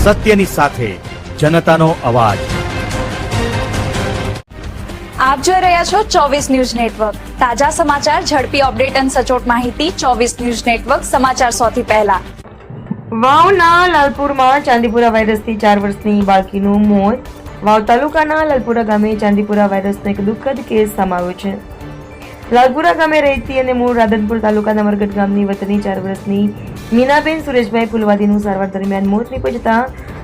સત્યની સાથે જનતાનો અવાજ। આપ જોઈ રહ્યા છો 24 ન્યૂઝ નેટવર્ક। તાજા સમાચાર, ઝડપી અપડેટ અને સચોટ માહિતી 24 ન્યૂઝ નેટવર્ક સમાચાર સૌથી પહેલા। વાવના લાલપુરમાં ચાંદીપુરા વાયરસથી 4 વર્ષની બાળકીનું મોત। વાવ તાલુકાના લાલપુરા ગામે ચાંદીપુરા વાયરસનો એક દુઃખદ કેસ સામે આવ્યો છે। લાલપુરા ગામે રહેતી અને મૂળ રાધનપુર તાલુકાના મરગટ ગામની વતની 4 વર્ષની મીનાબેન સુરેશભાઈ ફુલવાદીનું સારવાર દરમિયાન મોત નીપજતા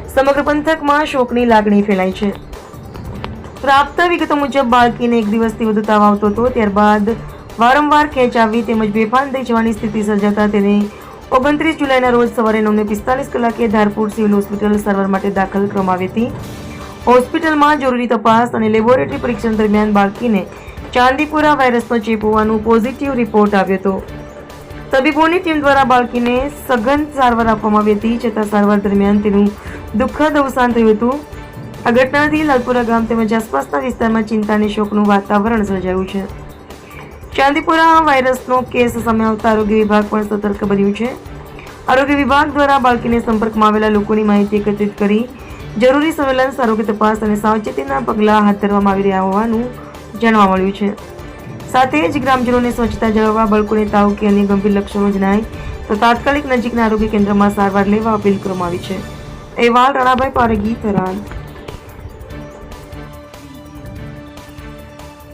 સમગ્ર પંથકમાં શોકની લાગણી ફેલાઈ છે। પ્રાપ્ત વિગતો મુજબ બાળકીને 1 દિવસથી વધુ તાવ આવતો હતો, ત્યારબાદ વારંવાર ખેંચ આવી તેમજ બેભાન થઈ જવાની સ્થિતિ સર્જાતા તેને 29 જુલાઈના રોજ સવારે 9:45 કલાકે ધારપુર સિવિલ હોસ્પિટલ સારવાર માટે દાખલ કરવામાં આવી હતી। હોસ્પિટલમાં જરૂરી તપાસ અને લેબોરેટરી પરીક્ષણ દરમિયાન બાળકીને ચાંદીપુરા વાયરસનો ચેપ હોવાનું પોઝિટિવ રિપોર્ટ આવ્યો હતો। તબીબોની ટીમ દ્વારા બાળકીને સઘન સારવાર આપવામાં આવી હતી, છતાં સારવાર દરમિયાન તેનું દુઃખદ અવસાન થયું હતું। આ ઘટનાથી લાલપુરા ગામ તેમજ આસપાસના વિસ્તારમાં ચિંતા અને શોકનું વાતાવરણ સર્જાયું છે। ચાંદીપુરા વાયરસનો કેસ સામે આવતા આરોગ્ય વિભાગ પણ સતર્ક બન્યું છે। આરોગ્ય વિભાગ દ્વારા બાળકીને સંપર્કમાં આવેલા લોકોની માહિતી એકત્રિત કરી જરૂરી સર્વેલન્સ, આરોગ્ય તપાસ અને સાવચેતીના પગલાં હાથ ધરવામાં આવી રહ્યા હોવાનું જાણવા મળ્યું છે। સાથે જ ગ્રામજનોને સ્વચ્છતા જાળવવા, બાળકોને તાવ કે અન્ય ગંભીર લક્ષણો જણાય તો તાત્કાલિક નજીકના આરોગ્ય કેન્દ્રમાં સારવાર લેવા અપીલ કરવામાં આવી છે। અહેવાલ રાણાભાઈ પારગી, થરાદ।